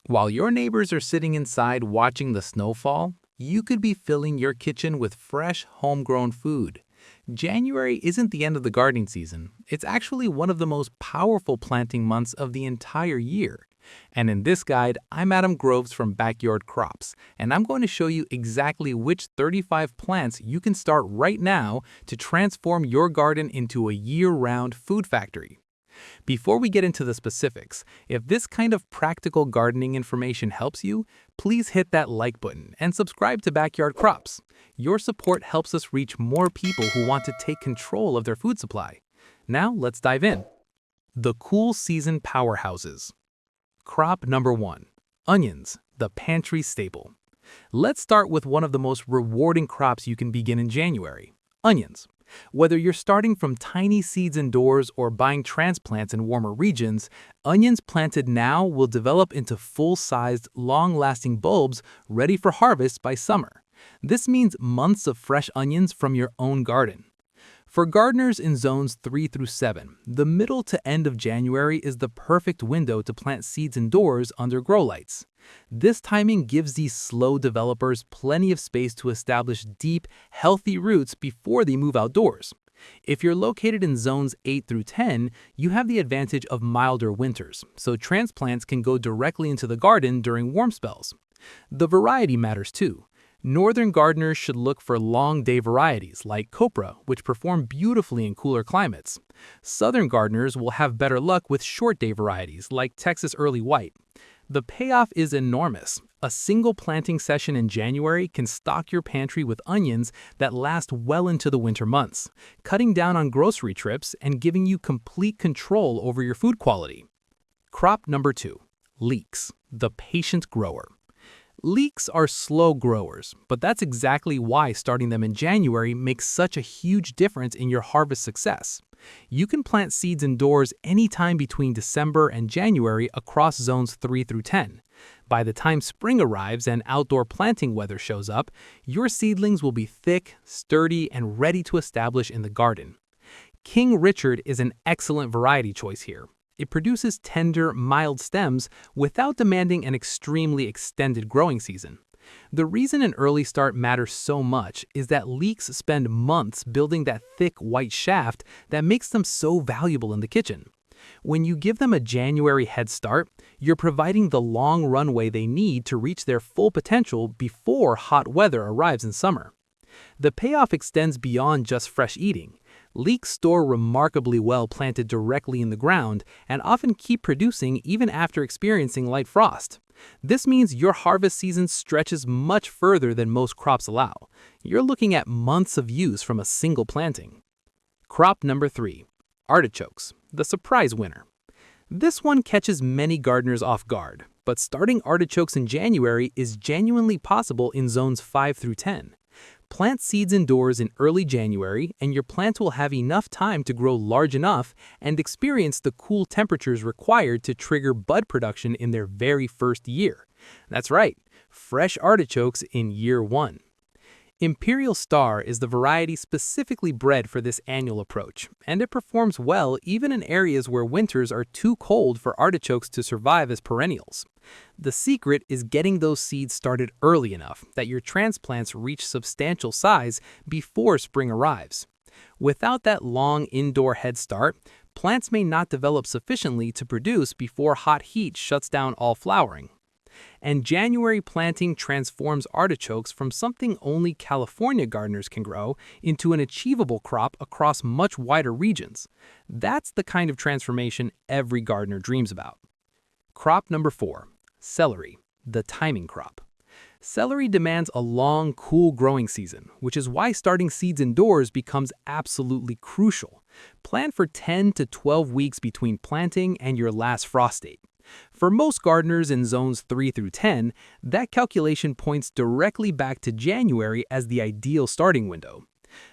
While your neighbors are sitting inside watching the snowfall, you could be filling your kitchen with fresh, homegrown food. January isn't the end of the gardening season. It's actually one of the most powerful planting months of the entire year. And in this guide, I'm Adam Groves from Backyard Crops, and I'm going to show you exactly which 35 plants you can start right now to transform your garden into a year-round food factory. Before we get into the specifics, if this kind of practical gardening information helps you, please hit that like button and subscribe to Backyard Crops. Your support helps us reach more people who want to take control of their food supply. Now let's dive in. The cool season powerhouses. Crop number 1. Onions, the pantry staple. Let's start with one of the most rewarding crops you can begin in January: onions. Whether you're starting from tiny seeds indoors or buying transplants in warmer regions, onions planted now will develop into full-sized, long-lasting bulbs ready for harvest by summer. This means months of fresh onions from your own garden. For gardeners in zones 3 through 7, the middle to end of January is the perfect window to plant seeds indoors under grow lights. This timing gives these slow developers plenty of space to establish deep, healthy roots before they move outdoors. If you're located in zones 8 through 10, you have the advantage of milder winters, so transplants can go directly into the garden during warm spells. The variety matters too. Northern gardeners should look for long-day varieties like copra, which perform beautifully in cooler climates. Southern gardeners will have better luck with short-day varieties like Texas Early White. The payoff is enormous. A single planting session in January can stock your pantry with onions that last well into the winter months, cutting down on grocery trips and giving you complete control over your food quality. Crop number 2. Leeks, the patient grower. Leeks are slow growers, but that's exactly why starting them in January makes such a huge difference in your harvest success. You can plant seeds indoors anytime between December and January across zones 3 through 10. By the time spring arrives and outdoor planting weather shows up, your seedlings will be thick, sturdy, and ready to establish in the garden. King Richard is an excellent variety choice here. It produces tender, mild stems without demanding an extremely extended growing season. The reason an early start matters so much is that leeks spend months building that thick white shaft that makes them so valuable in the kitchen. When you give them a January head start, you're providing the long runway they need to reach their full potential before hot weather arrives in summer. The payoff extends beyond just fresh eating. Leeks store remarkably well planted directly in the ground and often keep producing even after experiencing light frost. This means your harvest season stretches much further than most crops allow. You're looking at months of use from a single planting. Crop number 3. Artichokes, the surprise winner. This one catches many gardeners off guard, but starting artichokes in January is genuinely possible in zones 5 through 10. Plant seeds indoors in early January, and your plants will have enough time to grow large enough and experience the cool temperatures required to trigger bud production in their very first year. That's right, fresh artichokes in year 1. Imperial Star is the variety specifically bred for this annual approach, and it performs well even in areas where winters are too cold for artichokes to survive as perennials. The secret is getting those seeds started early enough that your transplants reach substantial size before spring arrives. Without that long indoor head start, plants may not develop sufficiently to produce before hot heat shuts down all flowering. And January planting transforms artichokes from something only California gardeners can grow into an achievable crop across much wider regions. That's the kind of transformation every gardener dreams about. Crop number 4. Celery, the timing crop. Celery demands a long, cool growing season, which is why starting seeds indoors becomes absolutely crucial. Plan for 10 to 12 weeks between planting and your last frost date. For most gardeners in zones 3 through 10, that calculation points directly back to January as the ideal starting window.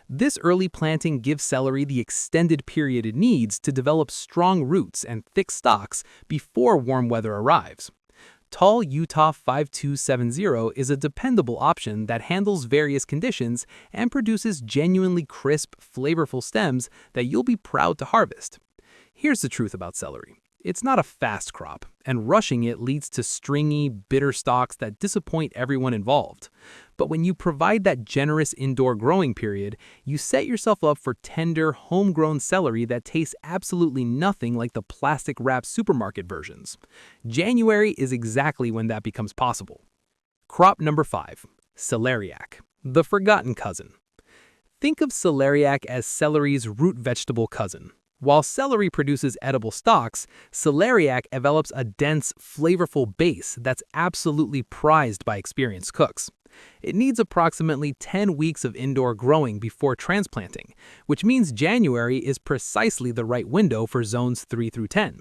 This early planting gives celery the extended period it needs to develop strong roots and thick stalks before warm weather arrives. Tall Utah 5270 is a dependable option that handles various conditions and produces genuinely crisp, flavorful stems that you'll be proud to harvest. Here's the truth about celery. It's not a fast crop. and rushing it leads to stringy, bitter stalks that disappoint everyone involved. But when you provide that generous indoor growing period, you set yourself up for tender, homegrown celery that tastes absolutely nothing like the plastic-wrapped supermarket versions. January is exactly when that becomes possible. Crop number 5. Celeriac, the forgotten cousin. Think of celeriac as celery's root vegetable cousin. While celery produces edible stalks, celeriac develops a dense, flavorful base that's absolutely prized by experienced cooks. It needs approximately 10 weeks of indoor growing before transplanting, which means January is precisely the right window for zones 3 through 10.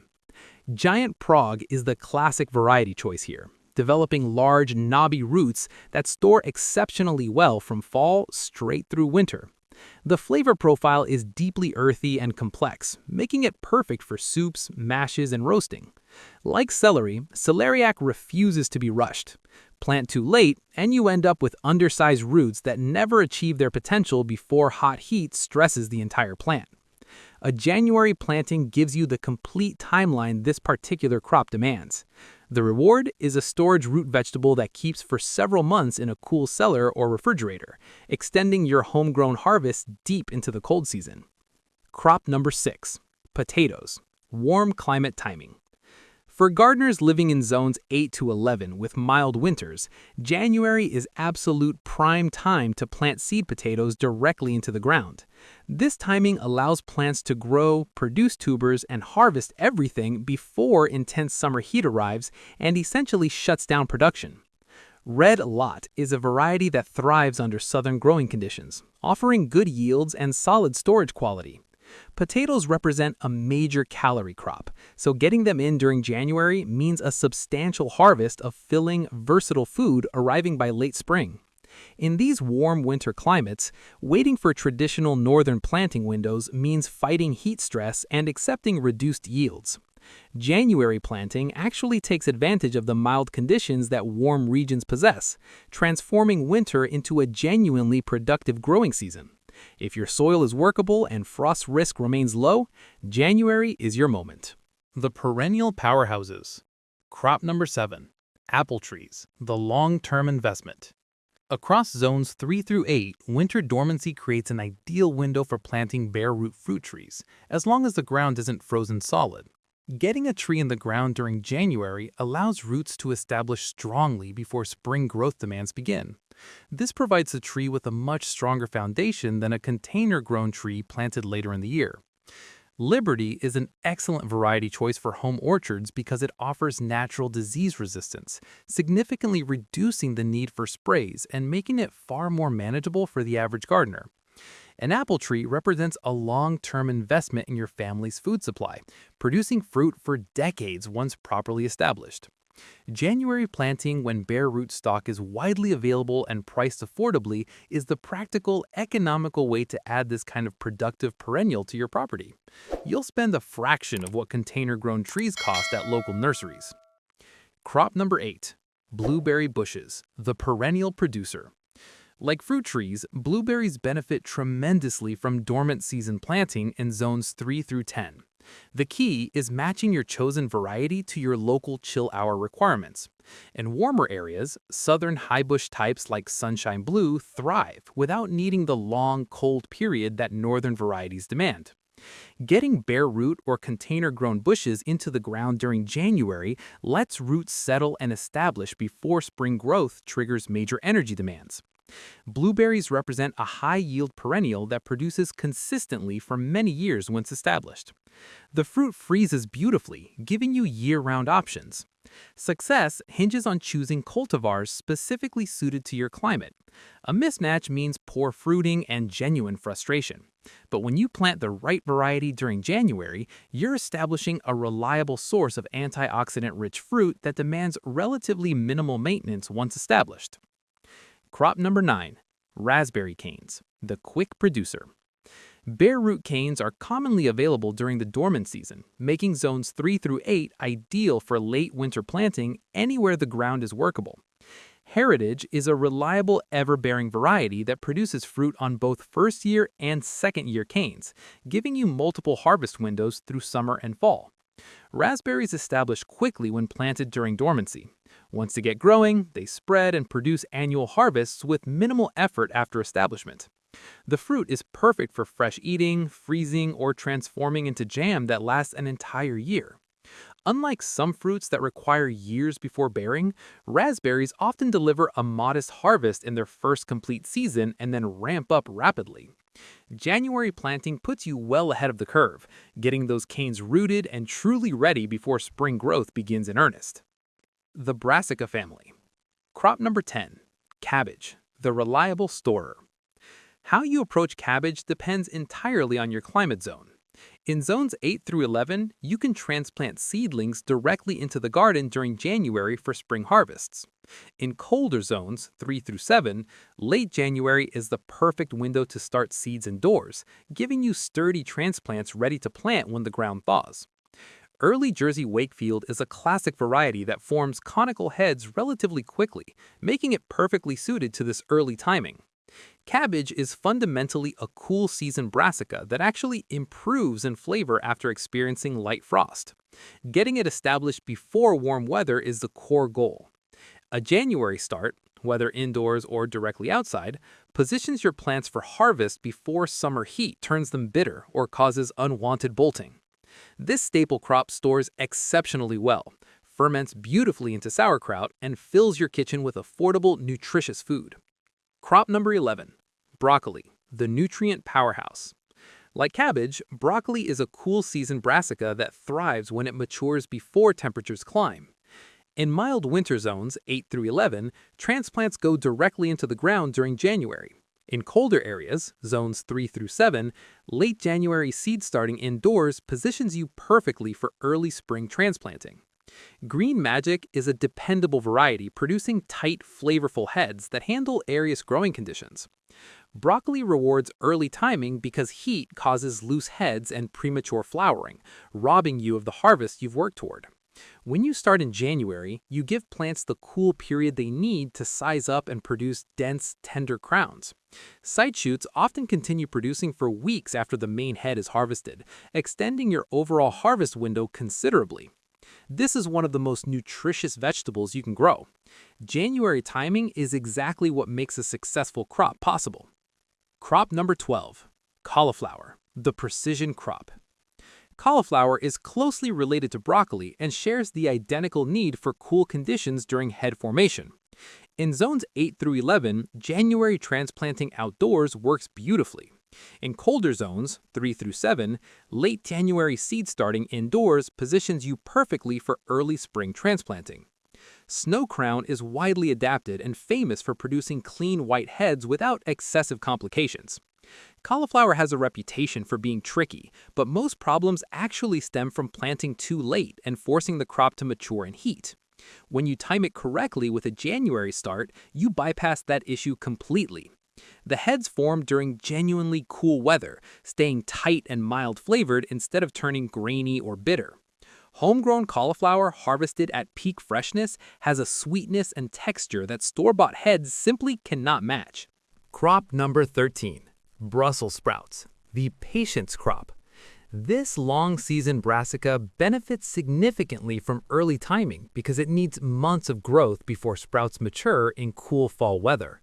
Giant Prague is the classic variety choice here, developing large, knobby roots that store exceptionally well from fall straight through winter. The flavor profile is deeply earthy and complex, making it perfect for soups, mashes, and roasting. Like celery, celeriac refuses to be rushed. Plant too late, and you end up with undersized roots that never achieve their potential before hot heat stresses the entire plant. A January planting gives you the complete timeline this particular crop demands. The reward is a storage root vegetable that keeps for several months in a cool cellar or refrigerator, extending your homegrown harvest deep into the cold season. Crop number 6. Potatoes. Warm climate timing. For gardeners living in zones 8 to 11 with mild winters, January is absolute prime time to plant seed potatoes directly into the ground. This timing allows plants to grow, produce tubers, and harvest everything before intense summer heat arrives and essentially shuts down production. Red Lot is a variety that thrives under southern growing conditions, offering good yields and solid storage quality. Potatoes represent a major calorie crop, so getting them in during January means a substantial harvest of filling, versatile food arriving by late spring. In these warm winter climates, waiting for traditional northern planting windows means fighting heat stress and accepting reduced yields. January planting actually takes advantage of the mild conditions that warm regions possess, transforming winter into a genuinely productive growing season. If your soil is workable and frost risk remains low, January is your moment. The perennial powerhouses. Crop number 7. Apple trees, the long-term investment. Across zones 3 through 8, winter dormancy creates an ideal window for planting bare-root fruit trees, as long as the ground isn't frozen solid. Getting a tree in the ground during January allows roots to establish strongly before spring growth demands begin. This provides the tree with a much stronger foundation than a container-grown tree planted later in the year. Liberty is an excellent variety choice for home orchards because it offers natural disease resistance, significantly reducing the need for sprays and making it far more manageable for the average gardener. An apple tree represents a long-term investment in your family's food supply, producing fruit for decades once properly established. January planting when bare root stock is widely available and priced affordably is the practical, economical way to add this kind of productive perennial to your property. You'll spend a fraction of what container-grown trees cost at local nurseries. Crop number 8. Blueberry bushes, the perennial producer. Like fruit trees, blueberries benefit tremendously from dormant season planting in zones 3 through 10. The key is matching your chosen variety to your local chill hour requirements. In warmer areas, southern high-bush types like Sunshine Blue thrive without needing the long, cold period that northern varieties demand. Getting bare root or container-grown bushes into the ground during January lets roots settle and establish before spring growth triggers major energy demands. Blueberries represent a high-yield perennial that produces consistently for many years once established. The fruit freezes beautifully, giving you year-round options. Success hinges on choosing cultivars specifically suited to your climate. A mismatch means poor fruiting and genuine frustration. But when you plant the right variety during January, you're establishing a reliable source of antioxidant-rich fruit that demands relatively minimal maintenance once established. Crop number 9. Raspberry canes, the quick producer. Bare root canes are commonly available during the dormant season, making zones 3 through 8 ideal for late winter planting anywhere the ground is workable. Heritage is a reliable, ever-bearing variety that produces fruit on both first-year and second-year canes, giving you multiple harvest windows through summer and fall. Raspberries establish quickly when planted during dormancy. Once they get growing, they spread and produce annual harvests with minimal effort after establishment. The fruit is perfect for fresh eating, freezing, or transforming into jam that lasts an entire year. Unlike some fruits that require years before bearing, raspberries often deliver a modest harvest in their first complete season and then ramp up rapidly. January planting puts you well ahead of the curve, getting those canes rooted and truly ready before spring growth begins in earnest. The brassica family. Crop number 10. Cabbage, the reliable storer. How you approach cabbage depends entirely on your climate zone. In zones 8 through 11, you can transplant seedlings directly into the garden during January for spring harvests. In colder zones 3 through 7, late January is the perfect window to start seeds indoors, giving you sturdy transplants ready to plant when the ground thaws. Early Jersey Wakefield is a classic variety that forms conical heads relatively quickly, making it perfectly suited to this early timing. Cabbage is fundamentally a cool season brassica that actually improves in flavor after experiencing light frost. Getting it established before warm weather is the core goal. A January start, whether indoors or directly outside, positions your plants for harvest before summer heat turns them bitter or causes unwanted bolting. This staple crop stores exceptionally well, ferments beautifully into sauerkraut, and fills your kitchen with affordable, nutritious food. Crop number 11. Broccoli, the nutrient powerhouse. Like cabbage, broccoli is a cool season brassica that thrives when it matures before temperatures climb. In mild winter zones 8 through 11, transplants go directly into the ground during January. In colder areas, zones 3 through 7, late January seed starting indoors positions you perfectly for early spring transplanting. Green Magic is a dependable variety producing tight, flavorful heads that handle various growing conditions. Broccoli rewards early timing because heat causes loose heads and premature flowering, robbing you of the harvest you've worked toward. When you start in January, you give plants the cool period they need to size up and produce dense, tender crowns. Side shoots often continue producing for weeks after the main head is harvested, extending your overall harvest window considerably. This is one of the most nutritious vegetables you can grow. January timing is exactly what makes a successful crop possible. Crop number 12. Cauliflower, the precision crop. Cauliflower is closely related to broccoli and shares the identical need for cool conditions during head formation. In zones 8 through 11, January transplanting outdoors works beautifully. In colder zones, 3 through 7, late January seed starting indoors positions you perfectly for early spring transplanting. Snow crown is widely adapted and famous for producing clean white heads without excessive complications. Cauliflower has a reputation for being tricky, but most problems actually stem from planting too late and forcing the crop to mature in heat. When you time it correctly with a January start, you bypass that issue completely. The heads form during genuinely cool weather, staying tight and mild-flavored instead of turning grainy or bitter. Homegrown cauliflower harvested at peak freshness has a sweetness and texture that store-bought heads simply cannot match. Crop number 13. Brussels sprouts, the patience crop. This long-season brassica benefits significantly from early timing because it needs months of growth before sprouts mature in cool fall weather.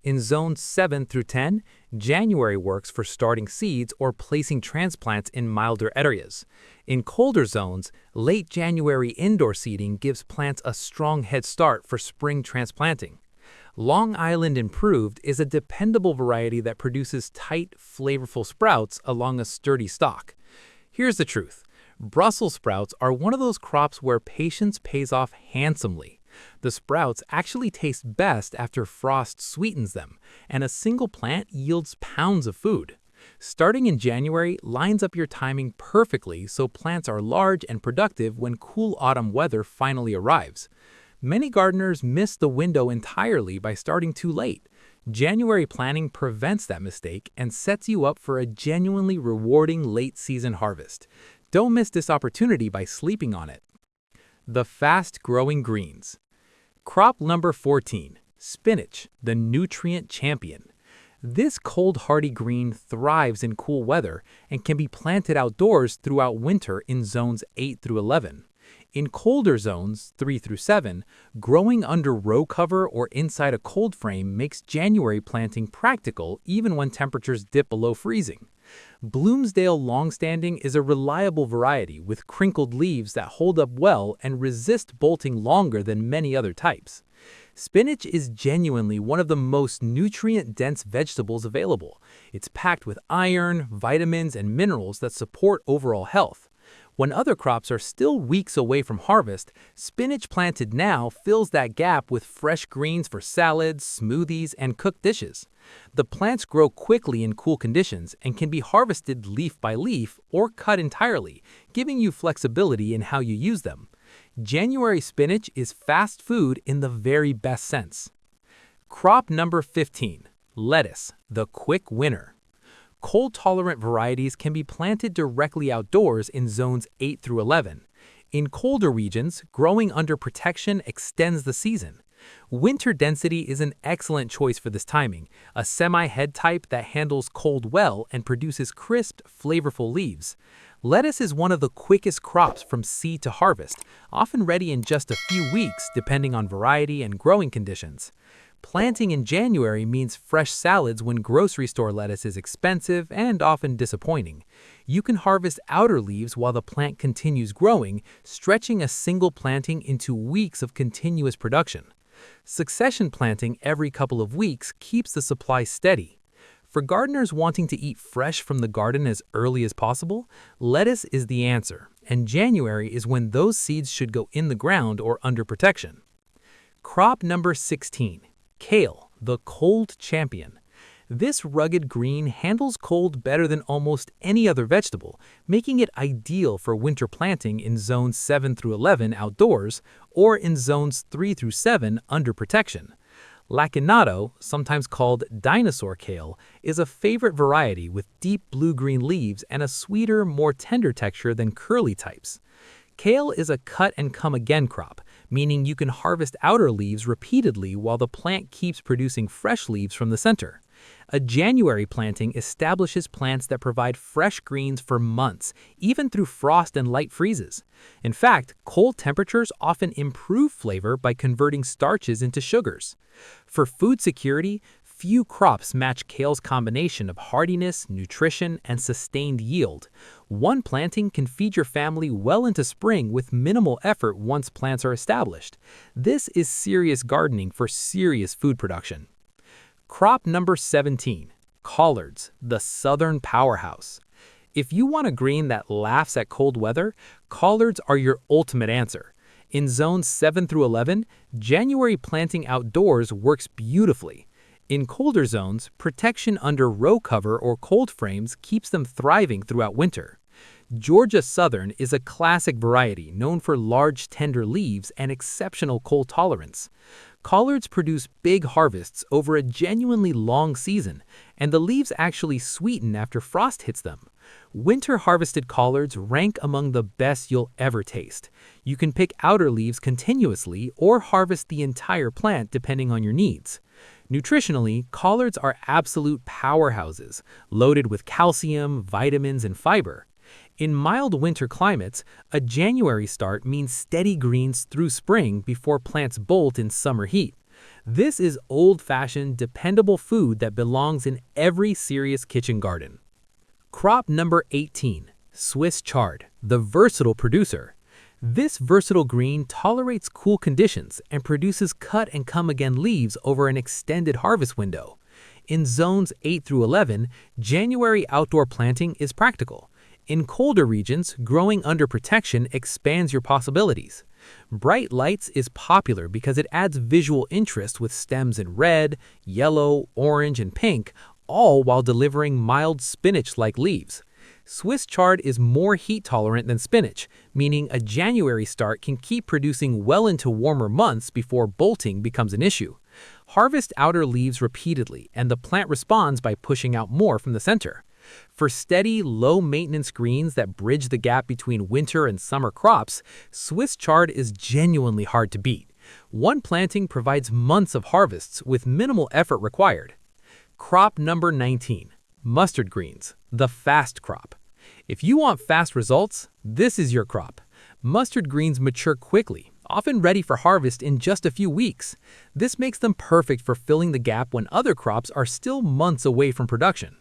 In zones 7 through 10, January works for starting seeds or placing transplants in milder areas. In colder zones, late January indoor seeding gives plants a strong head start for spring transplanting. Long Island Improved is a dependable variety that produces tight, flavorful sprouts along a sturdy stalk. Here's the truth. Brussels sprouts are one of those crops where patience pays off handsomely. The sprouts actually taste best after frost sweetens them, and a single plant yields pounds of food. Starting in January lines up your timing perfectly so plants are large and productive when cool autumn weather finally arrives. Many gardeners miss the window entirely by starting too late. January planning prevents that mistake and sets you up for a genuinely rewarding late-season harvest. Don't miss this opportunity by sleeping on it. The fast-growing greens. Crop number 14. Spinach, the nutrient champion. This cold-hardy green thrives in cool weather and can be planted outdoors throughout winter in zones 8 through 11. In colder zones, 3 through 7, growing under row cover or inside a cold frame makes January planting practical even when temperatures dip below freezing. Bloomsdale Longstanding is a reliable variety with crinkled leaves that hold up well and resist bolting longer than many other types. Spinach is genuinely one of the most nutrient-dense vegetables available. It's packed with iron, vitamins, and minerals that support overall health. When other crops are still weeks away from harvest, spinach planted now fills that gap with fresh greens for salads, smoothies, and cooked dishes. The plants grow quickly in cool conditions and can be harvested leaf by leaf or cut entirely, giving you flexibility in how you use them. January spinach is fast food in the very best sense. Crop number 15, lettuce, the quick winner. Cold-tolerant varieties can be planted directly outdoors in zones 8 through 11. In colder regions, growing under protection extends the season. Winter density is an excellent choice for this timing, a semi-head type that handles cold well and produces crisp, flavorful leaves. Lettuce is one of the quickest crops from seed to harvest, often ready in just a few weeks depending on variety and growing conditions. Planting in January means fresh salads when grocery store lettuce is expensive and often disappointing. You can harvest outer leaves while the plant continues growing, stretching a single planting into weeks of continuous production. Succession planting every couple of weeks keeps the supply steady. For gardeners wanting to eat fresh from the garden as early as possible, lettuce is the answer, and January is when those seeds should go in the ground or under protection. Crop number 16. Kale, the cold champion. This rugged green handles cold better than almost any other vegetable, making it ideal for winter planting in zones 7 through 11 outdoors or in zones 3 through 7 under protection. Lacinato, sometimes called dinosaur kale, is a favorite variety with deep blue-green leaves and a sweeter, more tender texture than curly types. Kale is a cut-and-come-again crop, meaning you can harvest outer leaves repeatedly while the plant keeps producing fresh leaves from the center. A January planting establishes plants that provide fresh greens for months, even through frost and light freezes. In fact, cold temperatures often improve flavor by converting starches into sugars. For food security, few crops match kale's combination of hardiness, nutrition, and sustained yield. One planting can feed your family well into spring with minimal effort once plants are established. This is serious gardening for serious food production. Crop number 17, collards, the southern powerhouse. If you want a green that laughs at cold weather, collards are your ultimate answer. In zones 7 through 11, January planting outdoors works beautifully. In colder zones, protection under row cover or cold frames keeps them thriving throughout winter. Georgia Southern is a classic variety known for large tender leaves and exceptional cold tolerance. Collards produce big harvests over a genuinely long season, and the leaves actually sweeten after frost hits them. Winter harvested collards rank among the best you'll ever taste. You can pick outer leaves continuously or harvest the entire plant depending on your needs. Nutritionally, collards are absolute powerhouses, loaded with calcium, vitamins, and fiber. In mild winter climates, a January start means steady greens through spring before plants bolt in summer heat. This is old-fashioned, dependable food that belongs in every serious kitchen garden. Crop number 18, Swiss chard, the versatile producer. This versatile green tolerates cool conditions and produces cut-and-come-again leaves over an extended harvest window. In zones 8 through 11, January outdoor planting is practical. In colder regions, growing under protection expands your possibilities. Bright lights is popular because it adds visual interest with stems in red, yellow, orange, and pink, all while delivering mild spinach-like leaves. Swiss chard is more heat-tolerant than spinach, meaning a January start can keep producing well into warmer months before bolting becomes an issue. Harvest outer leaves repeatedly, and the plant responds by pushing out more from the center. For steady, low-maintenance greens that bridge the gap between winter and summer crops, Swiss chard is genuinely hard to beat. One planting provides months of harvests with minimal effort required. Crop number 19. Mustard greens, the fast crop. If you want fast results, this is your crop. Mustard greens mature quickly, often ready for harvest in just a few weeks. This makes them perfect for filling the gap when other crops are still months away from production.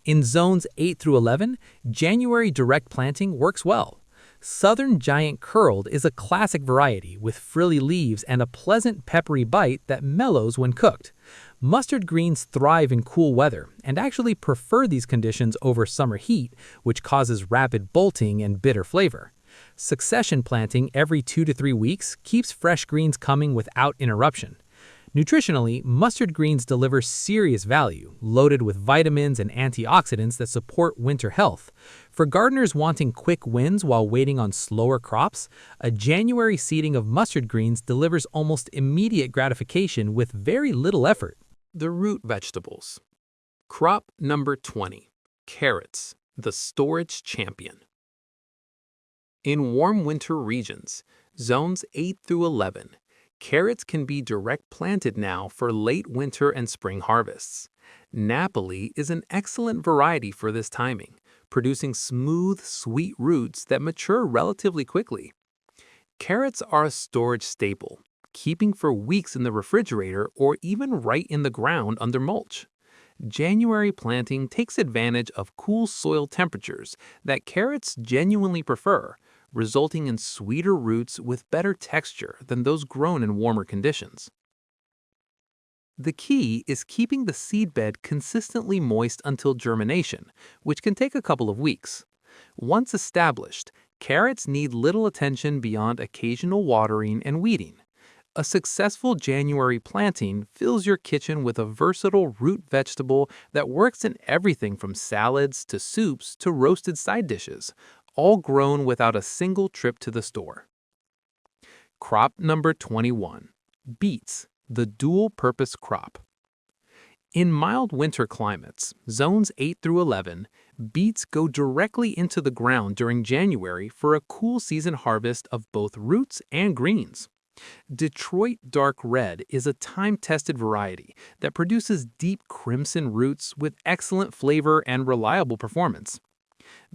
In zones 8 through 11, January direct planting works well. Southern Giant Curled is a classic variety with frilly leaves and a pleasant peppery bite that mellows when cooked. Mustard greens thrive in cool weather and actually prefer these conditions over summer heat, which causes rapid bolting and bitter flavor. Succession planting every 2 to 3 weeks keeps fresh greens coming without interruption. Nutritionally, mustard greens deliver serious value, loaded with vitamins and antioxidants that support winter health. For gardeners wanting quick wins while waiting on slower crops, a January seeding of mustard greens delivers almost immediate gratification with very little effort. The root vegetables. Crop number 20. Carrots, the storage champion. In warm winter regions, zones 8 through 11, carrots can be direct planted now for late winter and spring harvests. Napoli is an excellent variety for this timing, producing smooth, sweet roots that mature relatively quickly. Carrots are a storage staple, keeping for weeks in the refrigerator or even right in the ground under mulch. January planting takes advantage of cool soil temperatures that carrots genuinely prefer, resulting in sweeter roots with better texture than those grown in warmer conditions. The key is keeping the seedbed consistently moist until germination, which can take a couple of weeks. Once established, carrots need little attention beyond occasional watering and weeding. A successful January planting fills your kitchen with a versatile root vegetable that works in everything from salads to soups to roasted side dishes, all grown without a single trip to the store. Crop number 21. Beets, the dual-purpose crop. In mild winter climates, zones 8 through 11, beets go directly into the ground during January for a cool season harvest of both roots and greens. Detroit Dark Red is a time-tested variety that produces deep crimson roots with excellent flavor and reliable performance.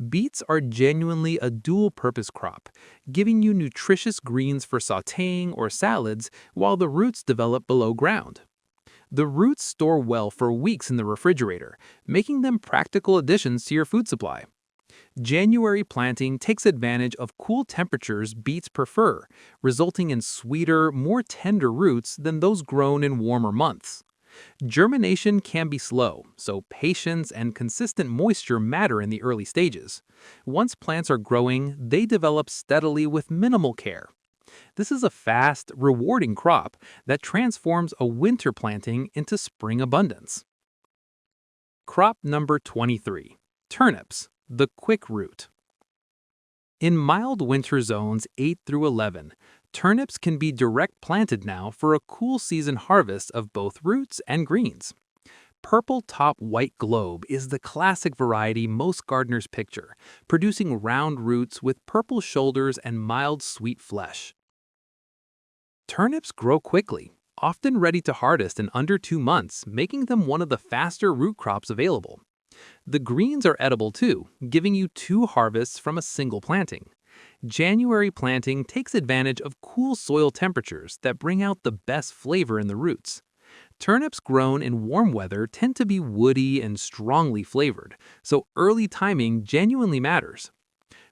Beets are genuinely a dual-purpose crop, giving you nutritious greens for sautéing or salads while the roots develop below ground. The roots store well for weeks in the refrigerator, making them practical additions to your food supply. January planting takes advantage of cool temperatures beets prefer, resulting in sweeter, more tender roots than those grown in warmer months. Germination can be slow, so patience and consistent moisture matter in the early stages. Once plants are growing, they develop steadily with minimal care. This is a fast, rewarding crop that transforms a winter planting into spring abundance. Crop number 23. Turnips, the quick root. In mild winter zones 8 through 11, turnips can be direct planted now for a cool season harvest of both roots and greens. Purple top white globe is the classic variety most gardeners picture, producing round roots with purple shoulders and mild sweet flesh. Turnips grow quickly, often ready to harvest in under 2 months, making them one of the faster root crops available. The greens are edible too, giving you 2 harvests from a single planting. January planting takes advantage of cool soil temperatures that bring out the best flavor in the roots. Turnips grown in warm weather tend to be woody and strongly flavored, so early timing genuinely matters.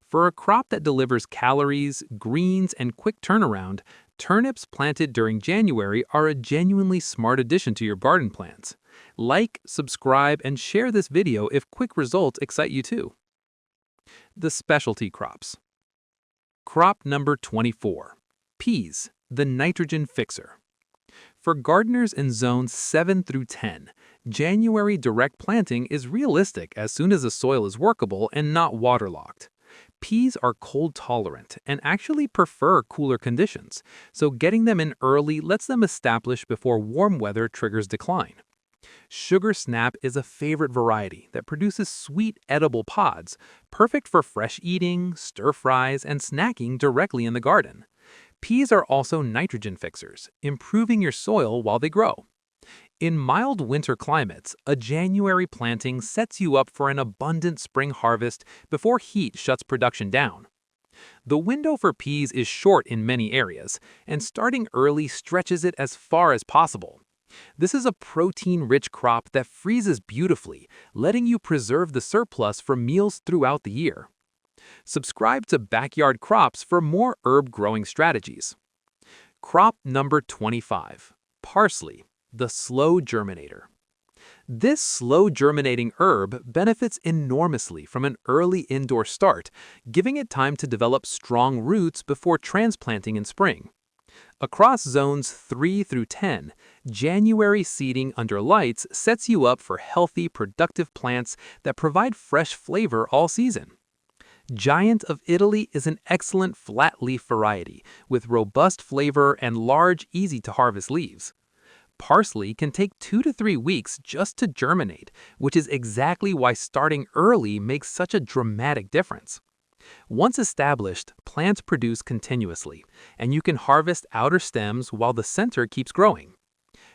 For a crop that delivers calories, greens, and quick turnaround, turnips planted during January are a genuinely smart addition to your garden plans. Like, subscribe, and share this video if quick results excite you too. The specialty crops. Crop number 24. Peas, the nitrogen fixer. For gardeners in zones 7 through 10, January direct planting is realistic as soon as the soil is workable and not waterlogged. Peas are cold tolerant and actually prefer cooler conditions, so getting them in early lets them establish before warm weather triggers decline. Sugar Snap is a favorite variety that produces sweet, edible pods, perfect for fresh eating, stir-fries, and snacking directly in the garden. Peas are also nitrogen fixers, improving your soil while they grow. In mild winter climates, a January planting sets you up for an abundant spring harvest before heat shuts production down. The window for peas is short in many areas, and starting early stretches it as far as possible. This is a protein-rich crop that freezes beautifully, letting you preserve the surplus for meals throughout the year. Subscribe to Backyard Crops for more herb growing strategies. Crop number 25. Parsley, the slow germinator. This slow germinating herb benefits enormously from an early indoor start, giving it time to develop strong roots before transplanting in spring. Across zones 3 through 10, January seeding under lights sets you up for healthy, productive plants that provide fresh flavor all season. Giant of Italy is an excellent flat-leaf variety with robust flavor and large, easy-to-harvest leaves. Parsley can take 2 to 3 weeks just to germinate, which is exactly why starting early makes such a dramatic difference. Once established, plants produce continuously, and you can harvest outer stems while the center keeps growing.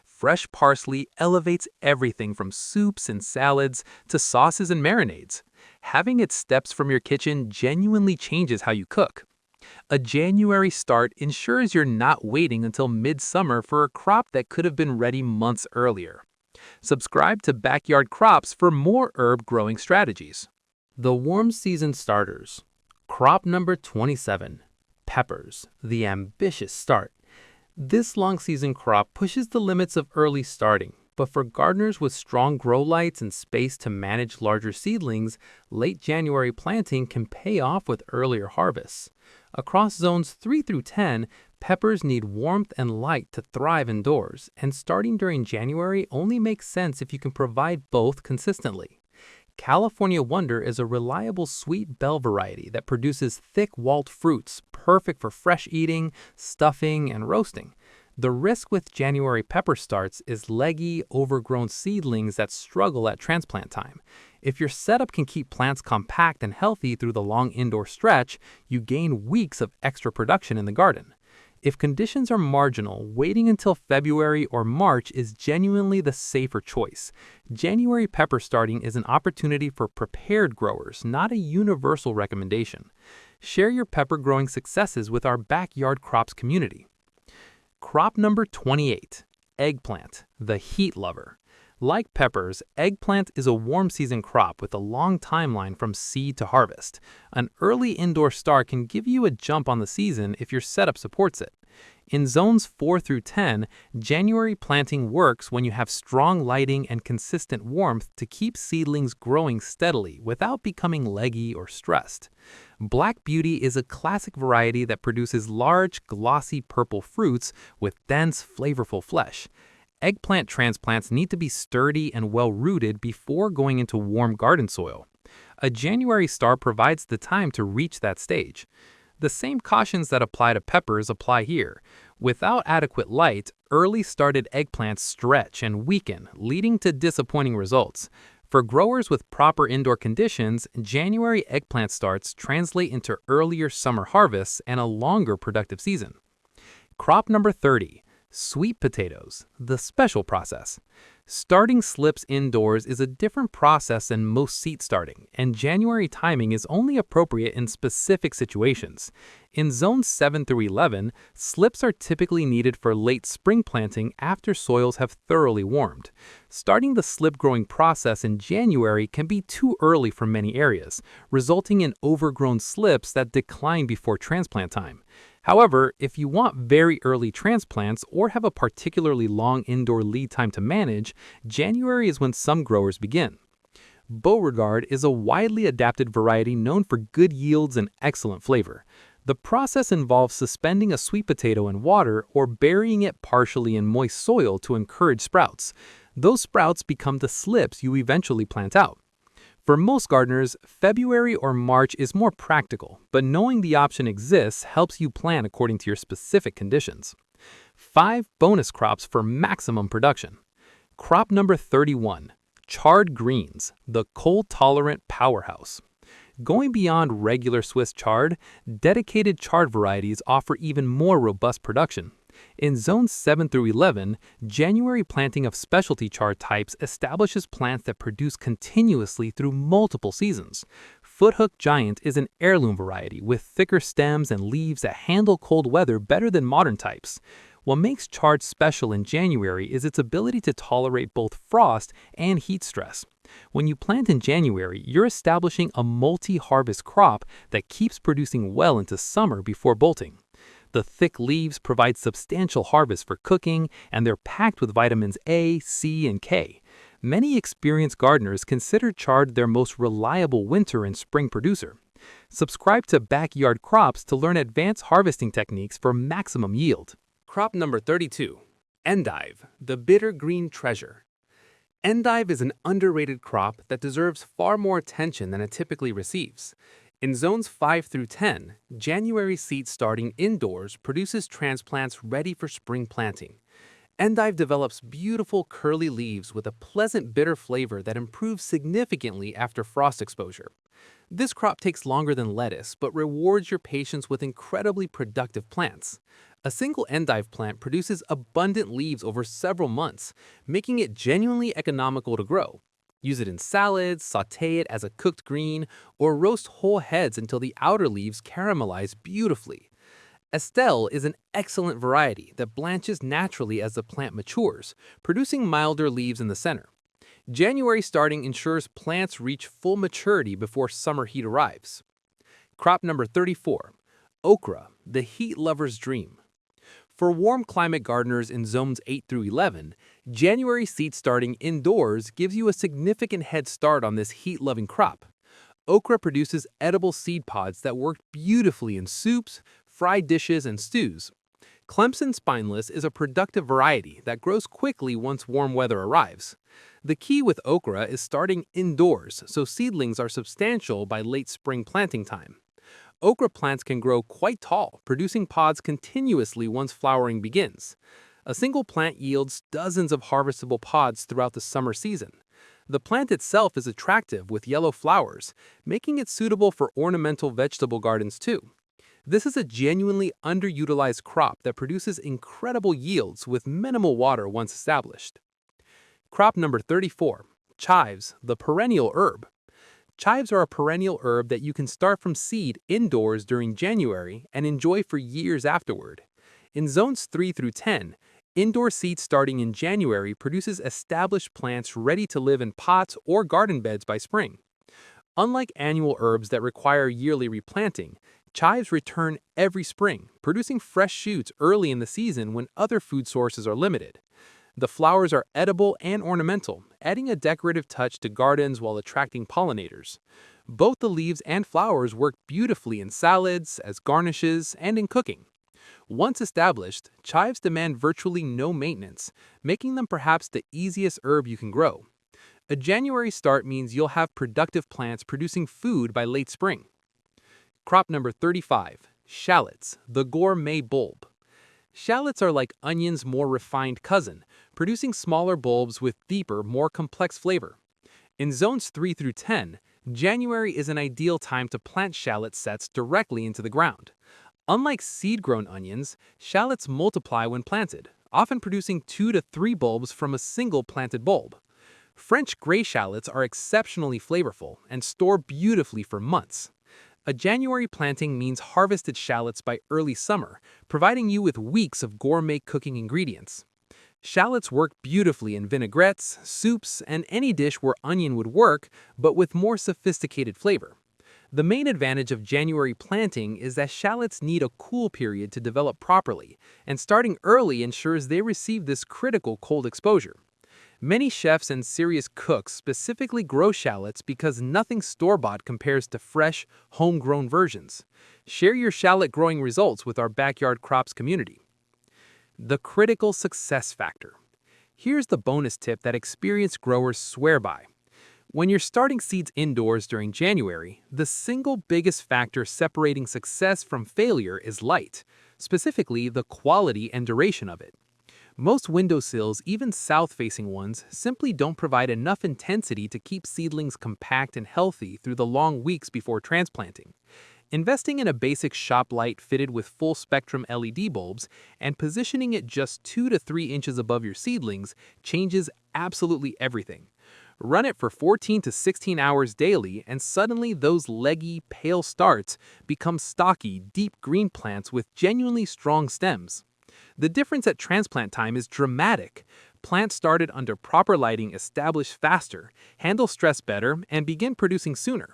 Fresh parsley elevates everything from soups and salads to sauces and marinades. Having it steps from your kitchen genuinely changes how you cook. A January start ensures you're not waiting until midsummer for a crop that could have been ready months earlier. Subscribe to Backyard Crops for more herb growing strategies. The warm season starters. Crop number 27. Peppers, the ambitious start. This long season crop pushes the limits of early starting, but for gardeners with strong grow lights and space to manage larger seedlings, late January planting can pay off with earlier harvests. Across zones 3 through 10, peppers need warmth and light to thrive indoors, and starting during January only makes sense if you can provide both consistently. California Wonder is a reliable sweet bell variety that produces thick-walled fruits, perfect for fresh eating, stuffing, and roasting. The risk with January pepper starts is leggy, overgrown seedlings that struggle at transplant time. If your setup can keep plants compact and healthy through the long indoor stretch, you gain weeks of extra production in the garden. If conditions are marginal, waiting until February or March is genuinely the safer choice. January pepper starting is an opportunity for prepared growers, not a universal recommendation. Share your pepper growing successes with our Backyard Crops community. Crop number 28. Eggplant, the heat lover. Like peppers, eggplant is a warm season crop with a long timeline from seed to harvest. An early indoor start can give you a jump on the season if your setup supports it. In zones 4 through 10, January planting works when you have strong lighting and consistent warmth to keep seedlings growing steadily without becoming leggy or stressed. Black Beauty is a classic variety that produces large, glossy purple fruits with dense, flavorful flesh. Eggplant transplants need to be sturdy and well-rooted before going into warm garden soil. A January start provides the time to reach that stage. The same cautions that apply to peppers apply here. Without adequate light, early started eggplants stretch and weaken, leading to disappointing results. For growers with proper indoor conditions, January eggplant starts translate into earlier summer harvests and a longer productive season. Crop number 30. Sweet potatoes, the special process. Starting slips indoors is a different process than most seed starting, and January timing is only appropriate in specific situations. In zones 7 through 11, slips are typically needed for late spring planting after soils have thoroughly warmed. Starting the slip growing process in January can be too early for many areas, resulting in overgrown slips that decline before transplant time. However, if you want very early transplants or have a particularly long indoor lead time to manage, January is when some growers begin. Beauregard is a widely adapted variety known for good yields and excellent flavor. The process involves suspending a sweet potato in water or burying it partially in moist soil to encourage sprouts. Those sprouts become the slips you eventually plant out. For most gardeners, February or March is more practical, but knowing the option exists helps you plan according to your specific conditions. 5 bonus crops for maximum production. Crop number 31. Chard greens, the cold-tolerant powerhouse. Going beyond regular Swiss chard, dedicated chard varieties offer even more robust production. In zones 7 through 11, January planting of specialty chard types establishes plants that produce continuously through multiple seasons. Foothook Giant is an heirloom variety with thicker stems and leaves that handle cold weather better than modern types. What makes chard special in January is its ability to tolerate both frost and heat stress. When you plant in January, you're establishing a multi-harvest crop that keeps producing well into summer before bolting. The thick leaves provide substantial harvest for cooking, and they're packed with vitamins A, C, and K. Many experienced gardeners consider chard their most reliable winter and spring producer. Subscribe to Backyard Crops to learn advanced harvesting techniques for maximum yield. Crop number 32. Endive, the bitter green treasure. Endive is an underrated crop that deserves far more attention than it typically receives. In zones 5 through 10, January seed starting indoors produces transplants ready for spring planting. Endive develops beautiful curly leaves with a pleasant bitter flavor that improves significantly after frost exposure. This crop takes longer than lettuce but rewards your patience with incredibly productive plants. A single endive plant produces abundant leaves over several months, making it genuinely economical to grow. Use it in salads, sauté it as a cooked green, or roast whole heads until the outer leaves caramelize beautifully. Estelle is an excellent variety that blanches naturally as the plant matures, producing milder leaves in the center. January starting ensures plants reach full maturity before summer heat arrives. Crop number 34. Okra, the heat lover's dream. For warm climate gardeners in zones 8 through 11, January seed starting indoors gives you a significant head start on this heat-loving crop. Okra produces edible seed pods that work beautifully in soups, fried dishes, and stews. Clemson Spineless is a productive variety that grows quickly once warm weather arrives. The key with okra is starting indoors, so seedlings are substantial by late spring planting time. Okra plants can grow quite tall, producing pods continuously once flowering begins. A single plant yields dozens of harvestable pods throughout the summer season. The plant itself is attractive with yellow flowers, making it suitable for ornamental vegetable gardens too. This is a genuinely underutilized crop that produces incredible yields with minimal water once established. Crop number 34. Chives, the perennial herb. Chives are a perennial herb that you can start from seed indoors during January and enjoy for years afterward. In zones 3 through 10, indoor seed starting in January produces established plants ready to live in pots or garden beds by spring. Unlike annual herbs that require yearly replanting, chives return every spring, producing fresh shoots early in the season when other food sources are limited. The flowers are edible and ornamental, adding a decorative touch to gardens while attracting pollinators. Both the leaves and flowers work beautifully in salads, as garnishes, and in cooking. Once established, chives demand virtually no maintenance, making them perhaps the easiest herb you can grow. A January start means you'll have productive plants producing food by late spring. Crop number 35. Shallots, the gourmet bulb. Shallots are like onions' more refined cousin, producing smaller bulbs with deeper, more complex flavor. In zones 3 through 10, January is an ideal time to plant shallot sets directly into the ground. Unlike seed-grown onions, shallots multiply when planted, often producing 2 to 3 bulbs from a single planted bulb. French gray shallots are exceptionally flavorful and store beautifully for months. A January planting means harvested shallots by early summer, providing you with weeks of gourmet cooking ingredients. Shallots work beautifully in vinaigrettes, soups, and any dish where onion would work, but with more sophisticated flavor. The main advantage of January planting is that shallots need a cool period to develop properly, and starting early ensures they receive this critical cold exposure. Many chefs and serious cooks specifically grow shallots because nothing store-bought compares to fresh, homegrown versions. Share your shallot growing results with our Backyard Crops community. The critical success factor. Here's the bonus tip that experienced growers swear by. When you're starting seeds indoors during January, the single biggest factor separating success from failure is light, specifically the quality and duration of it. Most windowsills, even south-facing ones, simply don't provide enough intensity to keep seedlings compact and healthy through the long weeks before transplanting. Investing in a basic shop light fitted with full-spectrum LED bulbs and positioning it just 2 to 3 inches above your seedlings changes absolutely everything. Run it for 14 to 16 hours daily, and suddenly those leggy, pale starts become stocky, deep green plants with genuinely strong stems. The difference at transplant time is dramatic. Plants started under proper lighting establish faster, handle stress better, and begin producing sooner.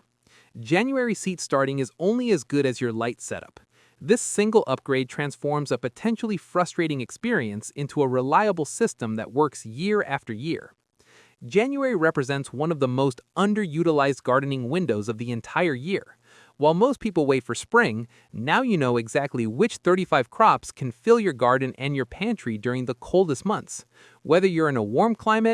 January seed starting is only as good as your light setup. This single upgrade transforms a potentially frustrating experience into a reliable system that works year after year. January represents one of the most underutilized gardening windows of the entire year. While most people wait for spring, now you know exactly which 35 crops can fill your garden and your pantry during the coldest months. Whether you're in a warm climate